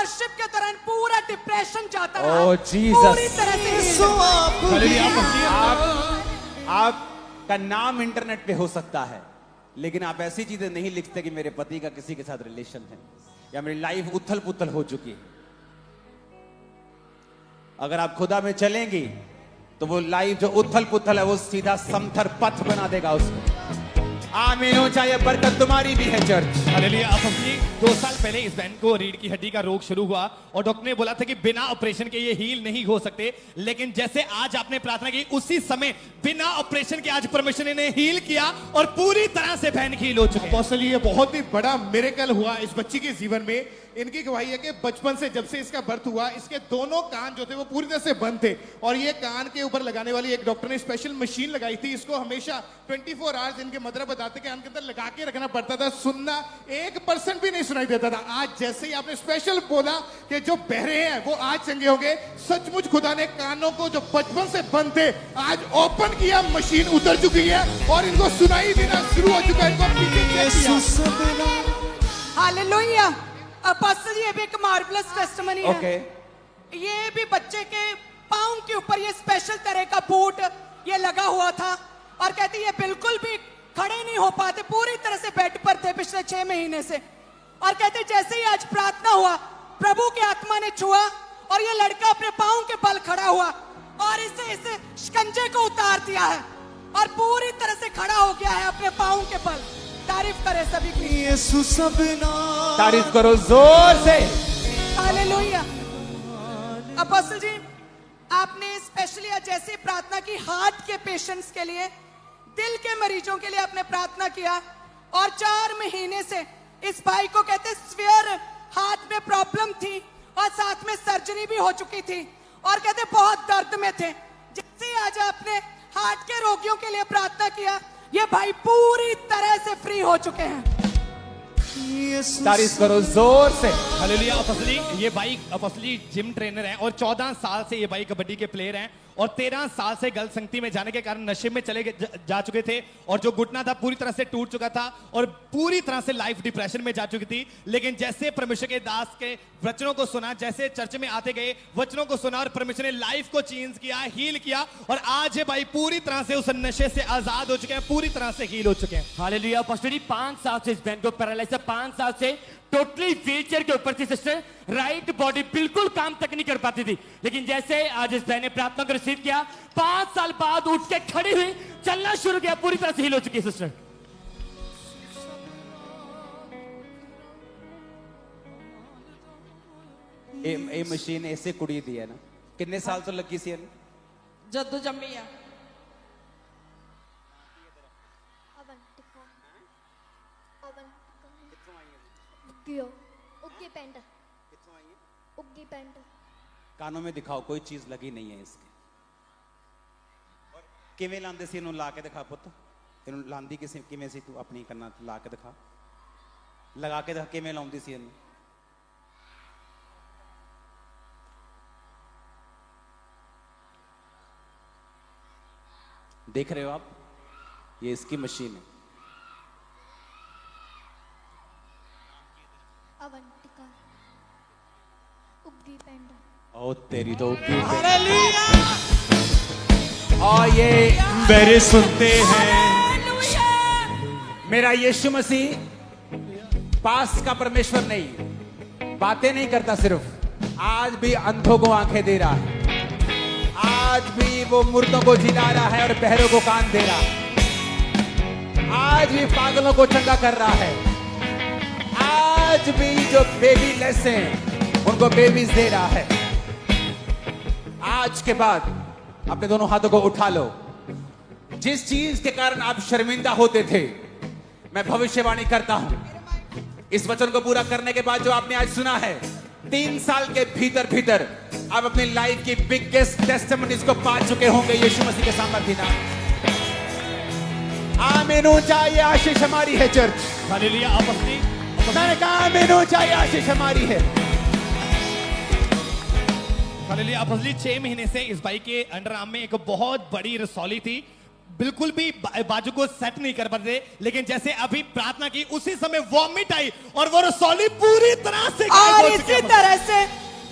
Worship के दौरान पूरा डिप्रेशन जाता रहा। ओह, जीसस। पूरी तरह से आपका नाम इंटरनेट पे हो सकता है, लेकिन आप ऐसी चीजें नहीं लिखते कि मेरे पति का किसी के साथ रिलेशन है या मेरी लाइफ उथल पुथल हो चुकी है। अगर आप खुदा में चलेंगी तो वो लाइफ जो उथल पुथल है वो सीधा समथर पथ बना देगा उसको। आमीन हो जाए, बरकत तुम्हारी भी है चर्च। हालेलुया। अब अपनी 2 साल पहले इस बहन को रीढ़ की हड्डी का रोग शुरू हुआ और डॉक्टर ने बोला था कि बिना ऑपरेशन के ये हील नहीं हो सकते, लेकिन जैसे आज आपने प्रार्थना की उसी समय बिना ऑपरेशन के आज परमेश्वर ने हील किया और पूरी तरह से बहन हील हो चुकी है। अपोस्टल, ये बहुत ही बड़ा मिरेकल हुआ इस बच्ची के जीवन में। इनकी गवाही है कि बचपन से जब से इसका बर्थ हुआ इसके दोनों कान जो थे वो पूरी तरह से बंद थे और ये कान के ऊपर लगाने वाली एक डॉक्टर ने स्पेशल मशीन लगाई थी। इसको हमेशा 24 आवर्स इनके मदर बताते कान के अंदर लगा के रखना पड़ता था, सुनना 1% भी नहीं सुनाई देता था। आज जैसे ही आपने स्पेशल बोला कि जो बहरे हैं वो आज चंगे होंगे, सचमुच खुदा ने कानों को जो बचपन से बंद थे आज ओपन किया, मशीन उतर चुकी है और इनको सुनाई देना शुरू हो चुका है। इनको हालेलुया। अपोस्टल, ये भी एक मार्वलस टेस्टिमनी है। ओके। ये भी बच्चे के पाँव के ऊपर ये स्पेशल तरह का बूट ये लगा हुआ था और कहती ये बिल्कुल भी खड़े नहीं हो पाते, पूरी तरह से बेड पर थे पिछले 6 महीने से। और कहते जैसे ही आज प्रार्थना हुआ प्रभु की आत्मा ने छुआ और ये लड़का अपने पाँव के बल खड़ा हुआ और इसे शिकंजे को उतार दिया है और पूरी तरह से खड़ा हो गया है अपने पाँव के बल। तारीफ करे सभी की। तारीफ करो जोर से। हालेलुया। अपोस्टल जी, आपने स्पेशली जैसे प्रार्थना की हार्ट के पेशेंट्स के लिए, दिल के मरीजों के लिए आपने प्रार्थना किया और 4 महीने से इस भाई को कहते स्फीयर हार्ट में प्रॉब्लम थी और साथ में सर्जरी भी हो चुकी थी और कहते बहुत दर्द में थे। जैसे आज आपने हार्ट के रोगियों के लिए प्रार्थना किया, ये भाई पूरी तरह से फ्री हो चुके हैं। तारीफ करो जोर से। हालेलुया। अपोस्टली, ये भाई अपोस्टली जिम ट्रेनर हैं और 14 साल से ये भाई कबड्डी के प्लेयर हैं और 13 साल से गलत संगति में जाने के कारण नशे में चले जा चुके थे और जो घुटना था पूरी तरह से टूट चुका था और पूरी तरह से लाइफ डिप्रेशन में जा चुकी थी। लेकिन जैसे परमेश्वर के दास के वचनों को सुना, जैसे चर्च में आते गए वचनों को सुना और परमेश्वर ने लाइफ को चेंज किया, हील किया और आज ये भाई पूरी तरह से उस नशे से आजाद हो चुके हैं, पूरी तरह से हील हो चुके हैं। हालेलुया। पास्टर जी 5 साल से इस बहन को पैरालाइज है, 5 साल से टोटली व्हीलचेयर के ऊपर थी सिस्टर, राइट बॉडी बिल्कुल काम तक नहीं कर पाती थी, लेकिन जैसे आज इस बहन ने प्रार्थना को रिसीव किया 5 साल बाद उठ के खड़ी हुई, चलना शुरू किया, पूरी तरह से हील हो चुकी है सिस्टर। ये मशीन ऐसे कुड़ी दी है ना, कितने साल तो लगी सी जद्दू जम्मी है। कानों में दिखाओ, कोई चीज लगी नहीं है इसके। किवें लांदे सी ला के दिखा पुत, तेन लांदी किसी किवें सी, तू अपनी करना ला के दिखा, लगा के दिखा किवें लाउंदी सी इन्हूं। देख रहे हो आप, ये इसकी मशीन है। अवंतिका उग्गी पेंडा। ओ तेरी तो उग्गी और ये मेरे सुनते हैं मेरा यीशु मसीह पास का परमेश्वर नहीं, बातें नहीं करता सिर्फ, आज भी अंधों को आंखें दे रहा है, आज भी वो मुर्दों को जिला रहा है और बहरों को कान दे रहा है, आज भी पागलों को चंगा कर रहा है, आज भी जो बेबी लेस हैं उनको बेबीज दे रहा है। आज के बाद अपने दोनों हाथों को उठा लो। जिस चीज के कारण आप शर्मिंदा होते थे, मैं भविष्यवाणी करता हूं, इस वचन को पूरा करने के बाद जो आपने आज सुना है, 3 साल के भीतर भीतर आप अपनी लाइफ की बिगेस्ट टेस्टिमनीज को पा चुके होंगे यीशु मसीह के सामर्थ्य नाम। आमीन ऊंचा, ये आशीष हमारी है चर्च। हालेलुया। अपोस्टली, मैंने कहा आमीन ऊंचा, ये आशीष हमारी है। हालेलुया। अपोस्टली 6 महीने से इस भाई के अंडर आर्म में एक बहुत बड़ी रसौली थी, बिल्कुल भी बाजू को सेट नहीं कर पाते, लेकिन जैसे अभी प्रार्थना की उसी समय वॉमिट आई और वो रसौली पूरी तरह से गायब और हो चुकी इसी है। तरह से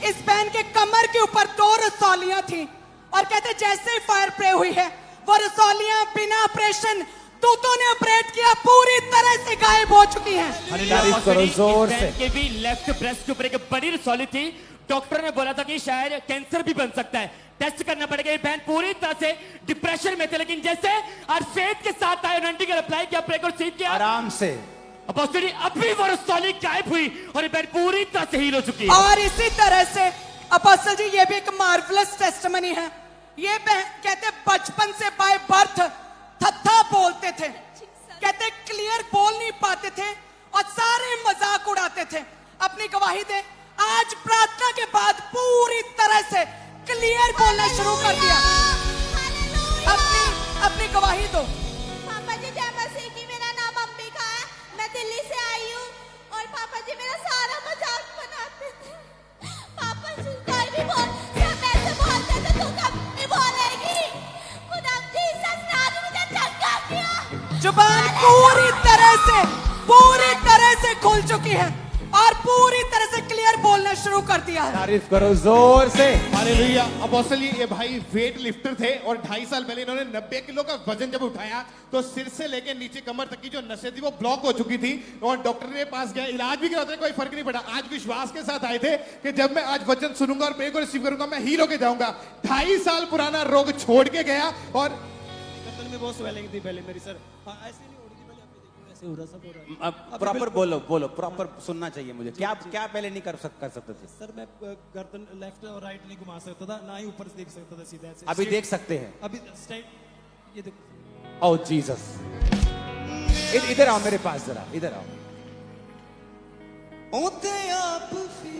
इस बहन के कमर के ऊपर 2 रसौलियां थी और कहते जैसे ही फायर प्रे हुई है वो रसौलियां बिना ऑपरेशन दूतों ने ऑपरेट किया पूरी तरह से गायब हो चुकी हैं। तारीफ करो जोर से। के भी लेफ्ट ब्रेस्ट के ऊपर एक बड़ी रसौली थी। डॉक्टर ने बोला था कि शायद कैंसर भी बन सकता है, टेस्ट करना पड़ेगा। ये बहन पूरी तरह से डिप्रेशन में थे, लेकिन जैसे आज फेथ के साथ आए, एनोइंटिंग अप्लाई किया, प्रे को रिसीव किया, आराम से अपोस्टली अभी वो रसौली गायब हुई और ये बहन पूरी तरह से हील हो चुकी है। और इसी तरह से अपोस्टल जी ये भी एक मार्वलस टेस्टिमनी है। ये बहन कहते बचपन से बाय बर्थ थत्था बोलते थे, कहते क्लियर बोल नहीं पाते थे और सारे मजाक उड़ाते थे। अपनी गवाही दे, आज प्रार्थना के बाद पूरी तरह से क्लियर बोलना शुरू कर दिया। अपनी गवाही दो। पापा जी जय मसीह की, मेरा नाम अंबिका है, मैं दिल्ली से आई हूँ और पापा जी मेरा सारा मजाक बनाते थे। पापा जी कोई भी बोल, सब ऐसे बोलते थे, तू कब नहीं बोलेगी। खुदा जीसस ने आज मुझे चंगा किया। जुबान पूरी तरह से खुल चुकी है और पूरी तरह से क्लियर बोलना शुरू कर दिया है। तारीफ करो जोर से। हालेलुया। अपोस्टल ये भाई वेट लिफ्टर थे और 2.5 साल पहले इन्होंने 90 किलो का वजन जब उठाया तो सिर से लेके नीचे कमर तक की जो नसें थी वो ब्लॉक हो चुकी थी और डॉक्टर के पास गए, इलाज भी कराते कोई फर्क नहीं पड़ा। आज विश्वास के साथ आए थे कि जब मैं आज वचन सुनूंगा और प्रे को रिसीव करूंगा मैं हील होके जाऊंगा। 2.5 साल पुराना रोग छोड़ के गया और गर्दन में बहुत स्वेलिंग थी पहले मेरी सर। हाँ, ऐसे नहीं हो रही थी पहले, आप देखो ऐसे हो रहा, सब हो रहा है। अब प्रॉपर बोलो प्रॉपर सुनना चाहिए मुझे। क्या पहले नहीं कर सकते थे? सर मैं गर्दन लेफ्ट और राइट नहीं घुमा सकता था, ना ही ऊपर से देख सकता था सीधा ऐसे। अभी देख सकते हैं। अभी स्ट्राइट ये देखो। ओ जीसस, इधर आओ मेरे पास जरा, इधर आओ।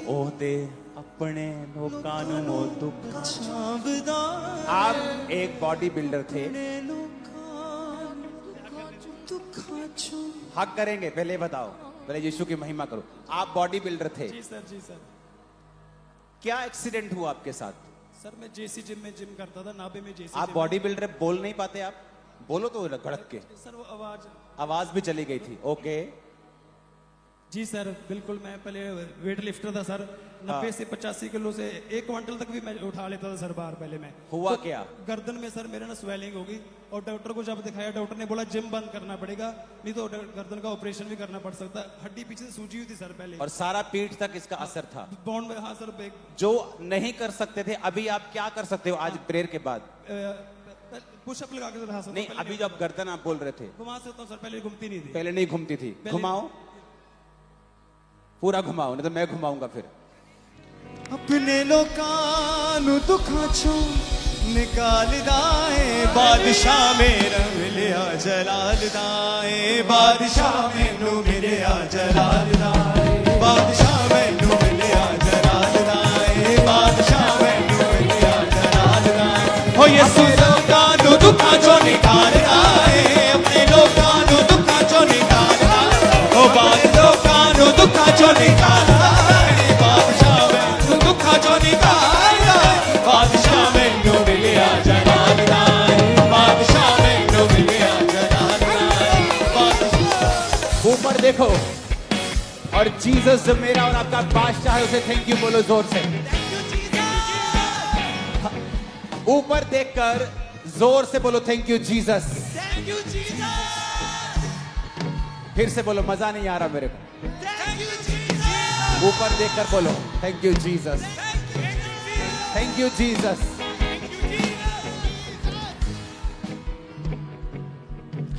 ओते अपने लोकां नू दुख। आप एक बॉडी बिल्डर थे, हक करेंगे, पहले बताओ, पहले यीशु की महिमा करो। आप बॉडी बिल्डर थे, जी सर, जी सर। क्या एक्सीडेंट हुआ आपके साथ? सर मैं जेसी जिम में जिम करता था, नाभे में जेसी। आप बॉडी बिल्डर बोल नहीं पाते? आप बोलो तो गड़क के। सर वो आवाज भी चली गई थी। ओके जी सर, बिल्कुल। मैं पहले वेट लिफ्टर था सर, 90 से 85 किलो से 1 क्विंटल तक भी मैं उठा लेता था सर बाहर। पहले मैं हुआ क्या? गर्दन में सर मेरे ना स्वेलिंग होगी और डॉक्टर को जब दिखाया, डॉक्टर ने बोला जिम बंद करना पड़ेगा, नहीं तो गर्दन का ऑपरेशन भी करना पड़ सकता है। हड्डी पीछे से सूजी हुई थी सर पहले, और सारा पीठ तक इसका असर था। बॉन्ड में। हाँ सर। जो नहीं कर सकते थे, अभी आप क्या कर सकते हो आज प्रेयर के बाद? पुशअप लगा के रहा सकता नहीं, अभी जो आप गर्दन आप बोल रहे थे, घुमा सकता हूँ सर, पहले घूमती नहीं थी। पहले नहीं घूमती थी। घुमाओ, पूरा घुमाओ, नहीं तो मैं घुमाऊंगा फिर। अपने लोकां नू दुखां चों निकाल दाए, बादशाह मेरा मिलिया जलाल दाए, बादशाह मैनू मिलिया जलाल दाए, बादशाह मैनू मिलिया जलाल दाए, बादशाह मैनू मिलिया जलाल दाए। हो यीशु लोकां नू दुखां चों निकाल दाए, अपने लोकां नू दुखां चों निकाल दाए, ओ बाद लोकां नू दुखां चों निकाल दाए, बादशाह मैनू दुखां चों निकाल दाए, बादशाह मैनू मिलिया जलाल दाए, बादशाह मैनू मिलिया जलाल दाए, बादशाह। ऊपर देखो, और जीसस जो मेरा और आपका बादशाह है, उसे थैंक यू बोलो जोर से। ऊपर देखकर जोर से बोलो thank you Jesus. Thank you Jesus. फिर से बोलो, मजा नहीं आ रहा मेरे को। Thank you Jesus. ऊपर देखकर बोलो thank you Jesus, thank you Jesus.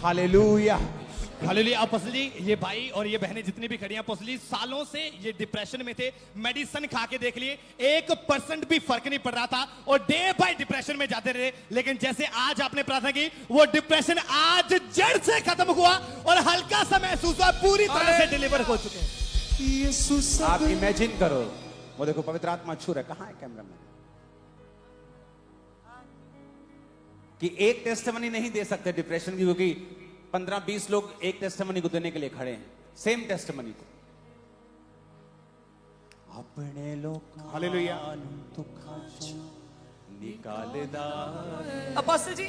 Hallelujah. Hallelujah. Apostle ji, ये भाई और ये बहनें जितनी भी खड़ी हैं, अपोस्टल जी सालों से ये डिप्रेशन में थे, मेडिसिन खा के देख लिए, 1% भी फर्क नहीं पड़ रहा था और डे बाय डिप्रेशन में जाते रहे। लेकिन जैसे आज आपने प्रार्थना की, वो डिप्रेशन आज जड़ से खत्म हुआ और हल्का सा महसूस हुआ, पूरी तरह से डिलीवर हो चुके हैं। आप इमेजिन करो, वो देखो पवित्र आत्मा छू रहा है। कहां है कैमरा मैन? कि एक टेस्टिमनी नहीं दे सकते डिप्रेशन की, क्योंकि 15-20 लोग एक टेस्टिमनी को देने के लिए खड़े हैं, सेम टेस्टिमनी को। अपने लोग हालेलुया। निकाल दा। अपोस्टल जी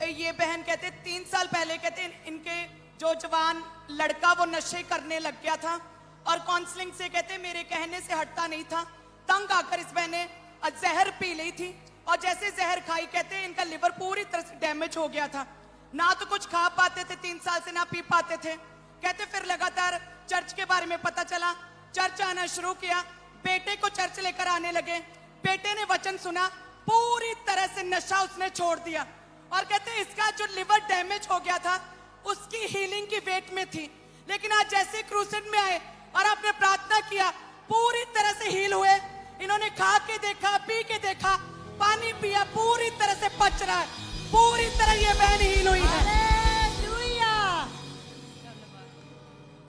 ये बहन कहते 3 साल पहले कहते इनके जो जवान लड़का वो नशे करने लग गया था और काउंसलिंग से कहते मेरे कहने से हटता नहीं था। तंग आकर इस बहन ने जहर पी ली थी और जैसे जहर खाई कहते इनका लिवर पूरी तरह से डैमेज हो गया था। ना तो कुछ खा पाते थे 3 साल से, ना पी पाते थे। कहते फिर लगातार चर्च के बारे में पता चला, चर्च आना शुरू किया, बेटे को चर्च लेकर आने लगे। बेटे ने वचन सुना, पूरी तरह से नशा उसने छोड़ दिया और कहते इसका जो लिवर डैमेज हो गया था उसकी हीलिंग की वेट में थी। लेकिन आज जैसे क्रूसेड में आए और आपने प्रार्थना किया, पूरी तरह से हील हुए। इन्होंने खा के देखा, पी के देखा, पानी पिया, पूरी तरह से पच रहा है, पूरी तरह ये बहन हील हुई है।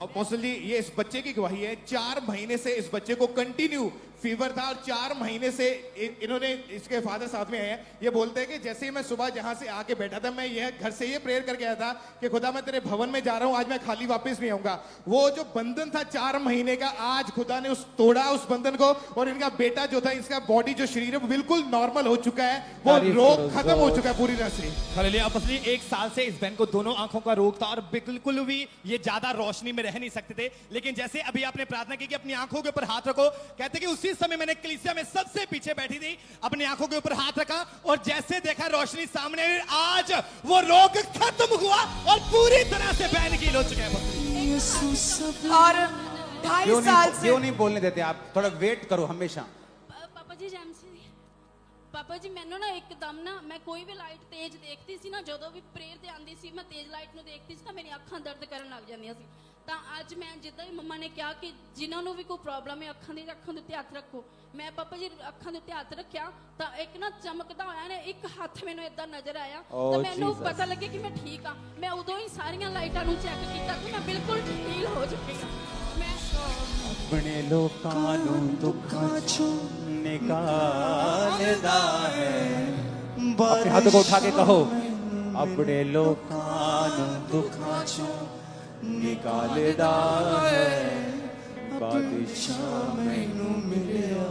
अपोस्टल जी, ये इस बच्चे की गवाही है। 4 महीने से इस बच्चे को कंटिन्यू फीवर था और 4 महीने से इन्होंने, इसके फादर साथ में आए हैं, ये बोलते हैं कि जैसे ही मैं सुबह जहां से आके बैठा था, मैं यह घर से ये प्रेयर करके आया था कि खुदा मैं तेरे भवन में जा रहा हूं, आज मैं खाली वापस नहीं आऊंगा। वो जो बंधन था 4 महीने का, आज खुदा ने तोड़ा उस बंधन को और इनका बेटा जो था, इसका बॉडी जो शरीर है वो बिल्कुल नॉर्मल हो चुका है, वो रोग खत्म हो चुका है पूरी तरह से। हालेलुया। अपनी 1 साल से इस बहन को दोनों आंखों का रोग था और बिल्कुल भी ये ज्यादा रोशनी में रह नहीं सकते थे। लेकिन जैसे अभी आपने प्रार्थना की कि अपनी आंखों के ऊपर हाथ रखो, कहते कि उसी समय मैंने कलीसिया में सबसे पीछे बैठी थी, अपनी आंखों के ऊपर हाथ रखा और जैसे देखा रोशनी सामने, आज वो रोग खत्म हुआ और पूरी तरह से बहन हील हो चुके हैं। और 2.5 साल से क्यों नहीं बोलने देते आप? थोड़ा वेट करो हमेशा। पापा जी पापा जी मैनू ना एकदम ना, मैं कोई भी लाइट तेज देखती सी ना, जो भी प्रेयर ते आंदी सी, मैं तेज लाइट नु देखती सी ना, मेरी अखां दर्द करन लग जांदियां सी। ਤਾਂ ਅੱਜ ਮੈਂ ਜਿੱਦਾਂ ਹੀ ਮੰਮਾ ਨੇ ਕਿਹਾ ਕਿ ਜਿਨ੍ਹਾਂ ਨੂੰ ਵੀ ਕੋਈ ਪ੍ਰੋਬਲਮ ਹੈ ਅੱਖਾਂ ਦੇ ਉੱਤੇ ਹੱਥ ਰੱਖੋ, ਮੈਂ ਪਾਪਾ ਜੀ ਅੱਖਾਂ ਦੇ ਉੱਤੇ ਹੱਥ ਰੱਖਿਆ ਤਾਂ ਇੱਕ ਨਾ ਚਮਕਦਾ ਹੋਇਆ ਨੇ ਇੱਕ ਹੱਥ ਮੈਨੂੰ ਇਦਾਂ ਨਜ਼ਰ ਆਇਆ ਤਾਂ ਮੈਨੂੰ ਪਤਾ ਲੱਗਿਆ ਕਿ ਮੈਂ ਠੀਕ ਆ। ਮੈਂ ਉਦੋਂ ਹੀ ਸਾਰੀਆਂ ਲਾਈਟਾਂ ਨੂੰ ਚੈੱਕ ਕੀਤਾ ਕਿ ਮੈਂ ਬਿਲਕੁਲ ਹੀਲ ਹੋ ਚੁੱਕੀ ਹਾਂ। ਮੈਂ अपने लोकां नू दुखां चों निकालदा है, अपने हाथों को उठा के कहो, अपने लोकां नू दुखां चों निकालदा है, बादशाह मैनू मिलिया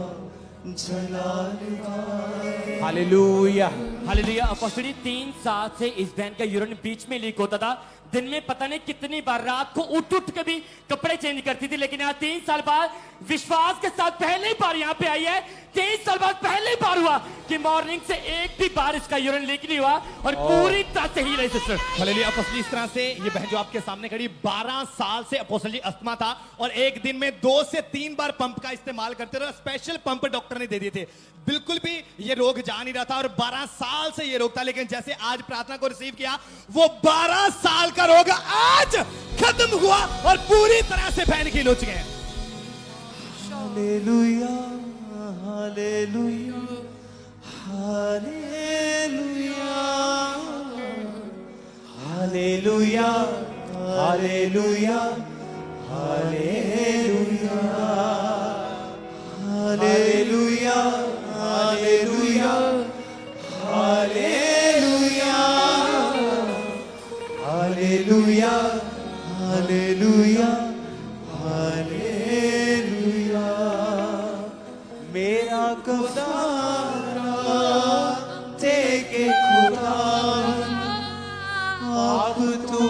जलाल दा है। हालेलुया। हालेलुया। अपोस्टल जी 3 साल से इस बहन का यूरिन बीच में लीक होता था, दिन में पता नहीं कितनी बार, रात को उठ के भी कपड़े चेंज करती थी। लेकिन आज 3 साल बाद विश्वास के साथ पहली बार यहाँ पे आई है, 3 साल बाद पहली बार हुआ कि मॉर्निंग से एक भी बार इसका यूरिन लीक नहीं हुआ और पूरी तरह से हील है सिस्टर। हालेलुया। अपोस्टल इस तरह से ये बहन जो आपके सामने खड़ी, 12 साल से अपोस्टल जी अस्थमा था और एक दिन में 2 से 3 बार पंप का इस्तेमाल करते रहे। स्पेशल पंप डॉक्टर ने दे दिए थे, बिल्कुल भी ये रोग जा नहीं रहा था और 12 साल से ये रोग था। लेकिन जैसे आज प्रार्थना को रिसीव किया, वो 12 साल का रोग आज खत्म हुआ और पूरी तरह से बहन हील हो चुके हैं। Hallelujah, hallelujah, hallelujah, hallelujah, hallelujah, hallelujah, hallelujah, hallelujah, hallelujah, hallelujah, hallelujah, hallelujah. मेरा गवारा तेरे खुदा, आप तो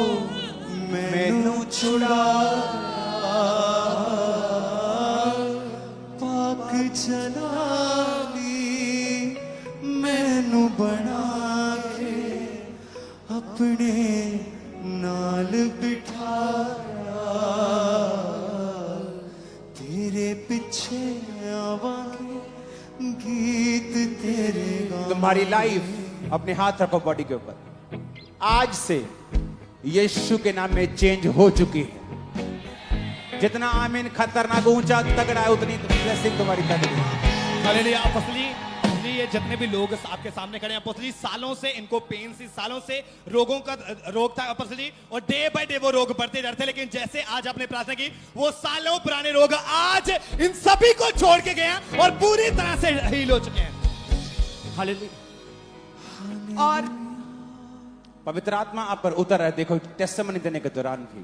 मैनू छुड़ा, पाक जलाली मैनू बना के अपने नाल बिठाया, तेरे पीछे आवांगे गीत तेरे गाऊं। तुम्हारी लाइफ, अपने हाथ रखो बॉडी के ऊपर, आज से यीशु के नाम में चेंज हो चुकी है। जितना आमीन खतरनाक ऊंचा तगड़ा है, उतनी ब्लेसिंग तुम्हारी तगड़ी है। हालेलुया। अपोस्टल जी ये जितने भी लोग आपके सामने खड़े हैं, अपोस्टल जी सालों से इनको पेन सी, सालों से रोगों का रोग था अपोस्टल जी, और डे बाय डे वो रोग बढ़ते जा रहे थे। लेकिन जैसे आज आपने प्रार्थना की, वो सालों पुराने रोग आज इन सभी को छोड़ के गए और पूरी तरह से हील हो चुके हैं। हालेलुया। और पवित्र आत्मा आप पर उतर है, देखो टेस्टिमनी देने के दौरान भी।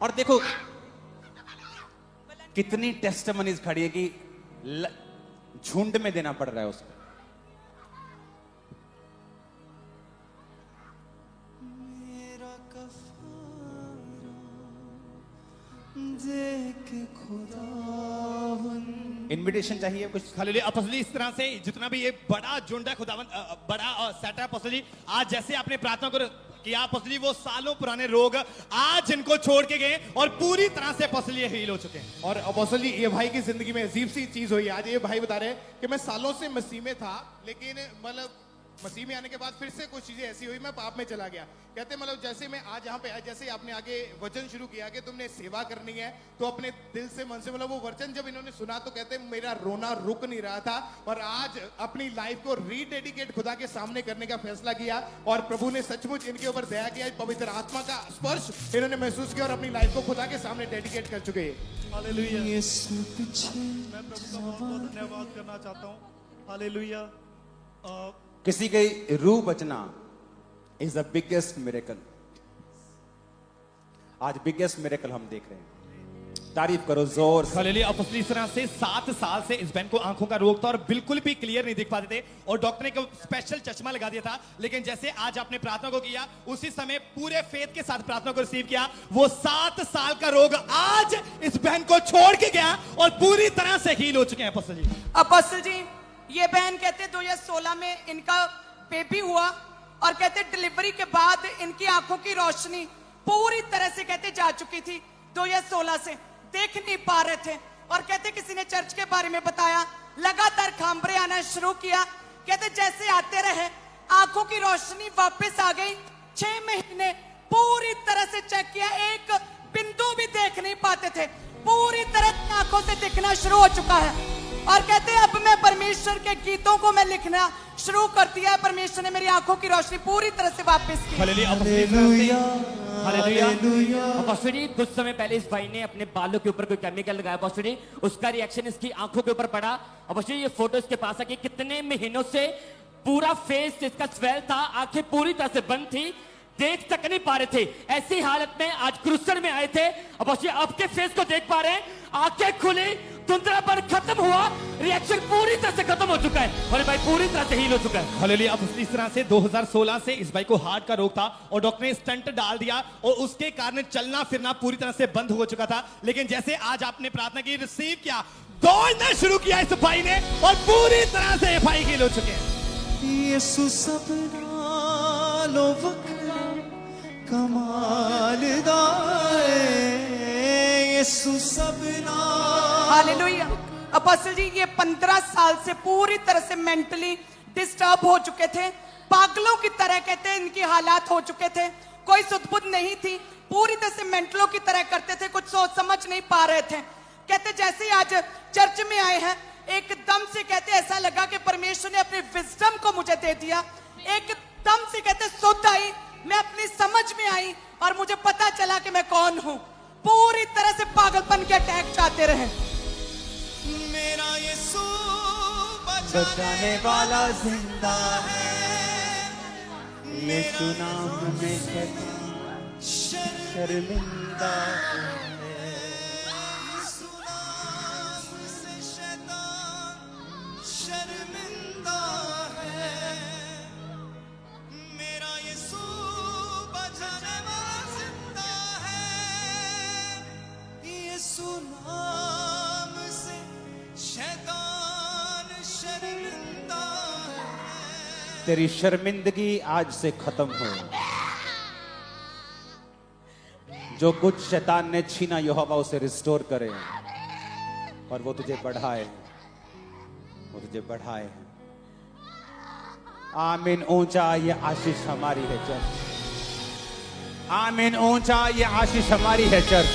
और देखो कितनी टेस्टिमनीज खड़ी है कि झुंड में देना पड़ रहा है उसको। देख खुदावन। इनविटेशन चाहिए कुछ? हालेलुया। अपोस्टली इस तरह से जितना भी ये बड़ा झुंड है खुदावन, बड़ा सेट है अपोस्टली, आज जैसे आपने प्रार्थना किया अपोस्टली, वो सालों पुराने रोग आज इनको छोड़ के गए और पूरी तरह से अपोस्टली हील हो चुके हैं। और अपोस्टल जी, ये भाई की जिंदगी में अजीब सी चीज हुई। आज ये भाई बता रहे हैं कि मैं सालों से मसीह में था, लेकिन मतलब मसीह में आने के बाद फिर से कुछ चीजें ऐसी हुई, मैं पाप में चला गया। कहते मतलब जैसे मैं आज यहाँ पे आया, जैसे आपने आगे वचन शुरू किया कि तुमने सेवा करनी है, तो अपने दिल से मन से, मतलब वो वचन जब इन्होंने सुना तो कहते मेरा रोना रुक नहीं रहा था, और आज अपनी लाइफ को रीडेडिकेट खुदा के सामने करने का फैसला किया, और प्रभु ने सचमुच इनके ऊपर दया किया, पवित्र आत्मा का स्पर्श इन्होंने महसूस किया और अपनी लाइफ को खुदा के सामने डेडिकेट कर चुके हैं। हालेलुया। यीशु पीछे मैं प्रभु का बहुत बहुत धन्यवाद करना चाहता हूँ। हालेलुया। किसी की रूह बचना इज द बिगेस्ट मिरेकल। आज बिगेस्ट मिरेकल हम देख रहे हैं। तारीफ करो जोर से। हालेलुया। अपोस्टली इस तरह से 7 साल से इस बहन को आंखों का रोग था और बिल्कुल भी क्लियर नहीं दिख पाते थे, और डॉक्टर ने स्पेशल चश्मा लगा दिया था, लेकिन जैसे आज आपने प्रार्थना को किया, उसी समय पूरे फेथ के साथ प्रार्थना को रिसीव किया, वो 7 साल का रोग आज इस बहन को छोड़ के गया और पूरी तरह से हील हो चुके हैं अपोस्टल जी। अपोस्टल जी, ये बहन कहते 2016 में इनका बेबी हुआ, और कहते डिलीवरी के बाद इनकी आंखों की रोशनी पूरी तरह से कहते जा चुकी थी। 2016 से देख नहीं पा रहे थे, और कहते किसी ने चर्च के बारे में बताया, लगातार खांबरे आना शुरू किया। कहते जैसे आते रहे आंखों की रोशनी वापस आ गई। 6 महीने पूरी तरह से चेक किया, एक बिंदु भी देख नहीं पाते थे, पूरी तरह आंखों से दिखना शुरू हो चुका है। और कहते अब मैं परमेश्वर के गीतों को मैं लिखना शुरू कर दिया, परमेश्वर ने मेरी आंखों की रोशनी पूरी तरह से वापस की। हालेलुया। अपोस्टल जी, कुछ समय पहले इस भाई ने अपने बालों के ऊपर कोई केमिकल लगाया अपोस्टल जी, उसका रिएक्शन इसकी आंखों के ऊपर पड़ा। अपोस्टल जी, ये फोटो इसके पास है कि कितने महीनों से पूरा फेस इसका स्वेल था, आंखें पूरी तरह से बंद थी, देख तक नहीं पा रहे थे। ऐसी हालत में आज क्रूसर में आए थे अपोस्टल जी, आपके फेस को देख पा रहे हैं, आंखें खुली, धुंधलापन खत्म हुआ, रिएक्शन पूरी तरह से खत्म हो चुका है, और भाई पूरी तरह से हील हो चुका है। हालेलुया। अब इस तरह से 2016 से इस भाई को हार्ट का रोग था, और डॉक्टर ने स्टंट डाल दिया, और उसके कारण चलना फिरना पूरी तरह से बंद हो चुका था, लेकिन जैसे आज आपने प्रार्थना की, रिसीव किया, दौड़ना शुरू किया इस भाई ने, और पूरी तरह से भाई हील हो चुके हैं। यीशु सबना लो वकरा कमाल दाए, यीशु सबना। हालेलुया। अपोस्टल जी, ये 15 साल से पूरी तरह से मेंटली डिस्टर्ब हो चुके थे, पागलों की तरह कहते हैं इनकी हालात हो चुके थे, कोई सुध-बुध नहीं थी, पूरी तरह से मेंटलों की तरह करते थे, कुछ सोच समझ नहीं पा रहे थे। कहते जैसे आज चर्च में आए हैं, एकदम से कहते ऐसा लगा कि परमेश्वर ने अपने विजडम को मुझे दे दिया, एकदम से कहते सुध आई, मैं अपनी समझ में आई, और मुझे पता चला कि मैं कौन हूं। पूरी तरह से पागलपन के अटैक चाहते रहे। मेरा यीशु बचाने वाला जिंदा है, यीशु नाम में शर्मिंदा है, यीशु नाम से शैतान शर्मिंदा है। मेरा यीशु बचाने वाला जिंदा है, यीशु नाम से शैतान शर्मिंदा है। तेरी शर्मिंदगी आज से खत्म हो। जो कुछ शैतान ने छीना, यहोवा उसे रिस्टोर करे, और वो तुझे बढ़ाए, वो तुझे बढ़ाए। आमीन। ऊंचा ये आशीष हमारी है चर्च। आमीन। ऊंचा ये आशीष हमारी है चर्च।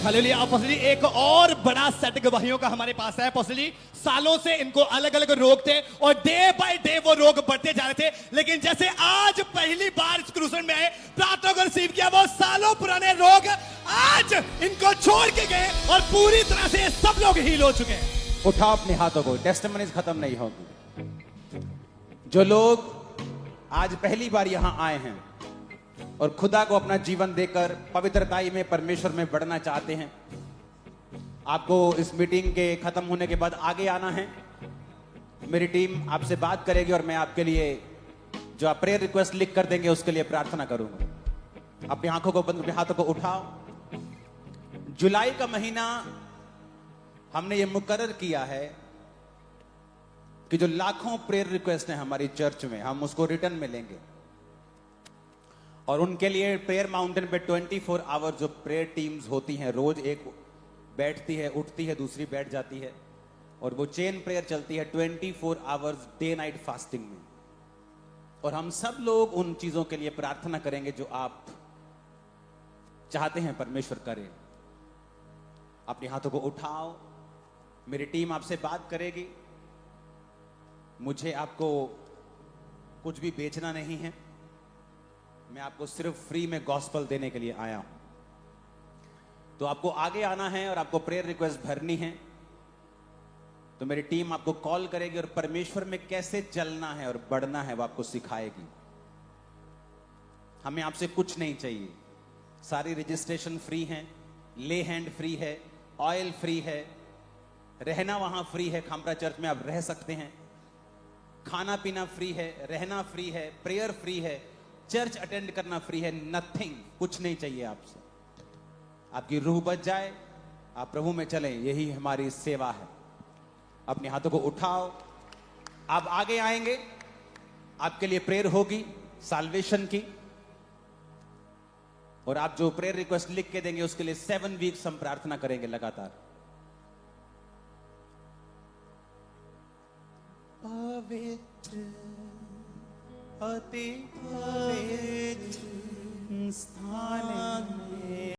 हालेलुया। अपोस्टल जी, एक और बड़ा सेट गवाहियों का हमारे पास है अपोस्टल जी। सालों से इनको अलग अलग रोग थे, और डे बाय डे वो रोग बढ़ते जा रहे थे, लेकिन जैसे आज पहली बार इस क्रूसेड में आए, प्रार्थना को रिसीव किया, वो सालों पुराने रोग आज इनको छोड़ के गए, और पूरी तरह से सब लोग हील हो चुके हैं। उठाओ अपने हाथों को, टेस्टिमनीज खत्म नहीं होगी। जो लोग आज पहली बार यहां आए हैं और खुदा को अपना जीवन देकर पवित्रताई में परमेश्वर में बढ़ना चाहते हैं, आपको इस मीटिंग के खत्म होने के बाद आगे आना है। मेरी टीम आपसे बात करेगी, और मैं आपके लिए जो आप प्रेयर रिक्वेस्ट लिख कर देंगे उसके लिए प्रार्थना करूंगा। अपनी आंखों को बंद, अपने हाथों को उठाओ। जुलाई का महीना हमने ये मुकर्रर किया है कि जो लाखों प्रेयर रिक्वेस्ट हैं हमारी चर्च में, हम उसको रिटर्न में लेंगे और उनके लिए प्रेयर माउंटेन पे 24 आवर जो प्रेयर टीम्स होती हैं, रोज एक बैठती है, उठती है, दूसरी बैठ जाती है और वो चेन प्रेयर चलती है 24 आवर्स डे नाइट फास्टिंग में। और हम सब लोग उन चीजों के लिए प्रार्थना करेंगे जो आप चाहते हैं परमेश्वर करे। अपने हाथों को उठाओ, मेरी टीम आपसे बात करेगी। मुझे आपको कुछ भी बेचना नहीं है, मैं आपको सिर्फ फ्री में गॉस्पल देने के लिए आया हूं। तो आपको आगे आना है और आपको प्रेयर रिक्वेस्ट भरनी है, तो मेरी टीम आपको कॉल करेगी और परमेश्वर में कैसे चलना है और बढ़ना है वो आपको सिखाएगी। हमें आपसे कुछ नहीं चाहिए, सारी रजिस्ट्रेशन फ्री है, ले हैंड फ्री है, ऑयल फ्री है, रहना वहां फ्री है, खामरा चर्च में आप रह सकते हैं, खाना पीना फ्री है, रहना फ्री है, प्रेयर फ्री है, चर्च अटेंड करना फ्री है। नथिंग, कुछ नहीं चाहिए आपसे। आपकी रूह बच जाए, आप प्रभु में चलें, यही हमारी सेवा है। अपने हाथों को उठाओ, आप आगे आएंगे, आपके लिए प्रेयर होगी साल्वेशन की, और आप जो प्रेयर रिक्वेस्ट लिख के देंगे उसके लिए 7 वीक्स हम प्रार्थना करेंगे लगातार। पवित्र अति पवित्र स्थान में